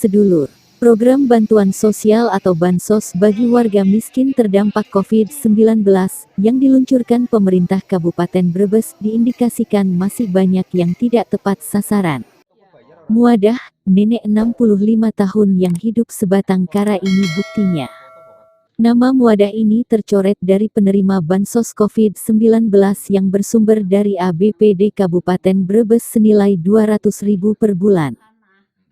sedulur. Program bantuan sosial atau Bansos bagi warga miskin terdampak COVID-19 yang diluncurkan pemerintah Kabupaten Brebes diindikasikan masih banyak yang tidak tepat sasaran. Muadah, nenek 65 tahun yang hidup sebatang kara ini buktinya. Nama Muadah ini tercoret dari penerima Bansos COVID-19 yang bersumber dari ABPD Kabupaten Brebes senilai 200.000 per bulan.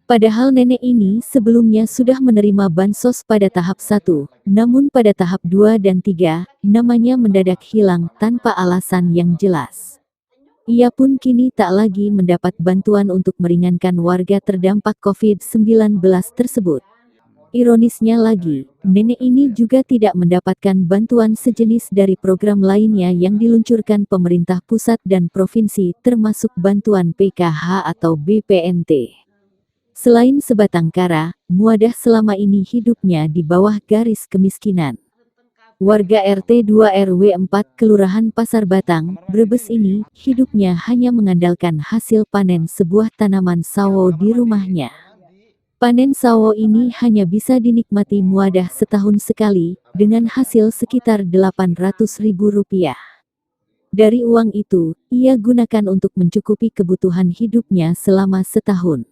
Padahal nenek ini sebelumnya sudah menerima Bansos pada tahap 1, namun pada tahap 2 dan 3, namanya mendadak hilang tanpa alasan yang jelas. Ia pun kini tak lagi mendapat bantuan untuk meringankan warga terdampak COVID-19 tersebut. Ironisnya lagi, nenek ini juga tidak mendapatkan bantuan sejenis dari program lainnya yang diluncurkan pemerintah pusat dan provinsi termasuk bantuan PKH atau BPNT. Selain sebatang kara, Muadah selama ini hidupnya di bawah garis kemiskinan. Warga RT 2 RW 4 Kelurahan Pasar Batang, Brebes ini, hidupnya hanya mengandalkan hasil panen sebuah tanaman sawo di rumahnya. Panen sawo ini hanya bisa dinikmati Muadah setahun sekali, dengan hasil sekitar Rp800.000. Dari uang itu, ia gunakan untuk mencukupi kebutuhan hidupnya selama setahun.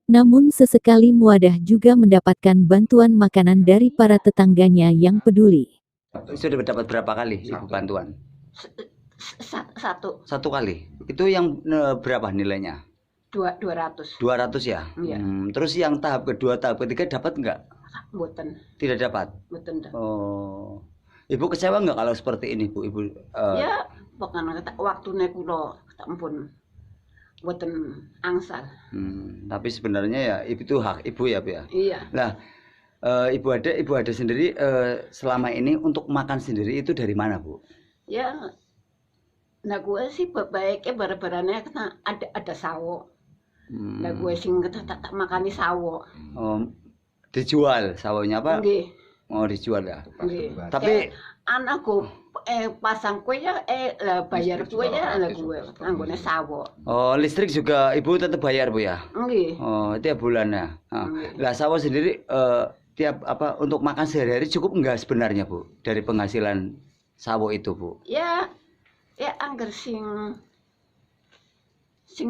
Namun sesekali Muadah juga mendapatkan bantuan makanan dari para tetangganya yang peduli. Sudah dapat berapa kali Ibu bantuan? Satu kali. Itu yang berapa nilainya? 200. 200 ya? Iya. Terus yang tahap kedua, tahap ketiga dapat nggak? Mboten. Tidak dapat? Mboten. Oh. Ibu kecewa nggak kalau seperti ini, Bu? Ya, pokoknya waktune kula ampun. Mboten angsal. Tapi sebenarnya ya itu hak Ibu ya, Bu ya? Iya. Nah, Ibu ada sendiri selama ini untuk makan sendiri itu dari mana, Bu? Ya, nah gue sih baiknya barang-barangnya ada sawo. Nah gue sing tak makani sawo. Oh, dijual sawonya apa? Nggih. Oh, dijual ya. Nggih. Tapi anakku pasang kue ya lah bayar kue ya lah gue anggone sawo. Oh, listrik juga Ibu tetap bayar, Bu ya? Nggih. Oh, tiap bulan ya. Lah sawo sendiri tiap untuk makan sehari-hari cukup enggak sebenarnya, Bu? Dari penghasilan sawo itu, Bu? Ya angger sing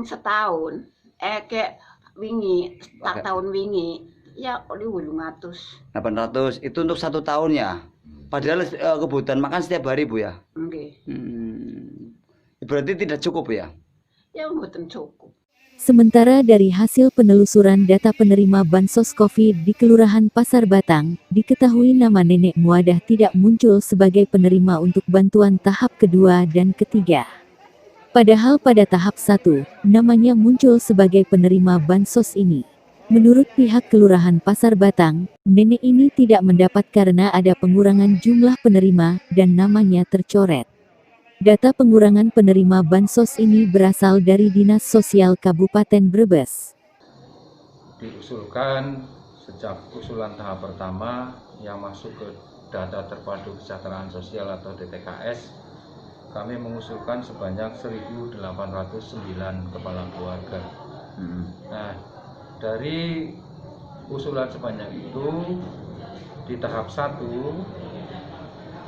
setahun kayak wingi tak tahun wingi ya oli 800. 800 itu untuk 1 tahun ya. Padahal kebutuhan makan setiap hari, Bu ya. Nggih. Berarti tidak cukup ya? Ya mboten cukup. Sementara dari hasil penelusuran data penerima Bansos COVID di Kelurahan Pasar Batang, diketahui nama nenek Muadah tidak muncul sebagai penerima untuk bantuan tahap kedua dan ketiga. Padahal pada tahap 1, namanya muncul sebagai penerima Bansos ini. Menurut pihak Kelurahan Pasar Batang, nenek ini tidak mendapat karena ada pengurangan jumlah penerima dan namanya tercoret. Data pengurangan penerima Bansos ini berasal dari Dinas Sosial Kabupaten Brebes. Diusulkan sejak usulan tahap pertama yang masuk ke data terpadu kesejahteraan sosial atau DTKS, kami mengusulkan sebanyak 1.809 kepala keluarga. Nah, dari usulan sebanyak itu di tahap 1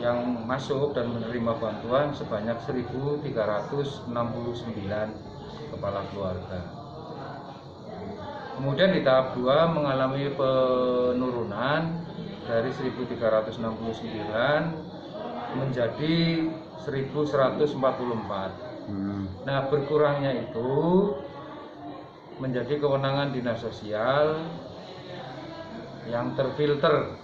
yang masuk dan menerima bantuan sebanyak 1.369 kepala keluarga. Kemudian di tahap 2 mengalami penurunan dari 1.369 menjadi 1.144. Nah, berkurangnya itu menjadi kewenangan dinas sosial yang terfilter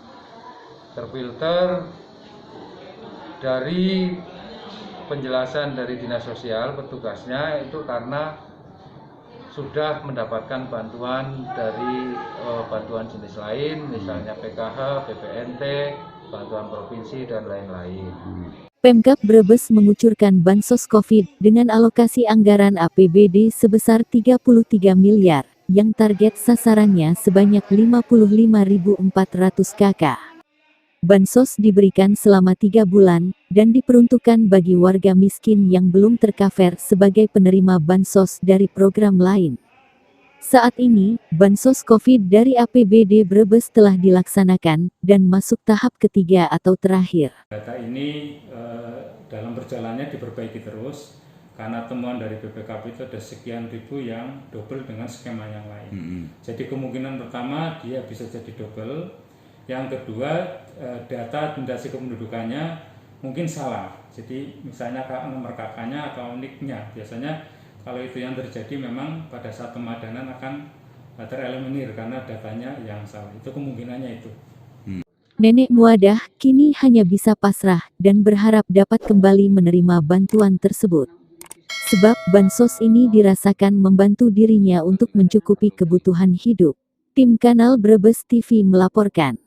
dari penjelasan dari dinas sosial petugasnya itu karena sudah mendapatkan bantuan dari bantuan jenis lain, misalnya PKH, BPNT, bantuan provinsi dan lain-lain. Pemkab Brebes mengucurkan Bansos COVID dengan alokasi anggaran APBD sebesar 33 miliar, yang target sasarannya sebanyak 55.400 KK. Bansos diberikan selama 3 bulan, dan diperuntukkan bagi warga miskin yang belum tercover sebagai penerima bansos dari program lain. Saat ini, bansos COVID dari APBD Brebes telah dilaksanakan dan masuk tahap ketiga atau terakhir. Data ini dalam berjalannya diperbaiki terus karena temuan dari BPKP itu ada sekian ribu yang double dengan skema yang lain. Jadi kemungkinan pertama dia bisa jadi double. Yang kedua, data indikasi kependudukannya mungkin salah. Jadi misalnya nomor KK-nya atau NIK-nya biasanya kalau itu yang terjadi memang pada saat pemadanan akan tereliminir karena datanya yang salah. Itu kemungkinannya itu. Nenek Muadah kini hanya bisa pasrah dan berharap dapat kembali menerima bantuan tersebut. Sebab bansos ini dirasakan membantu dirinya untuk mencukupi kebutuhan hidup. Tim Kanal Brebes TV melaporkan.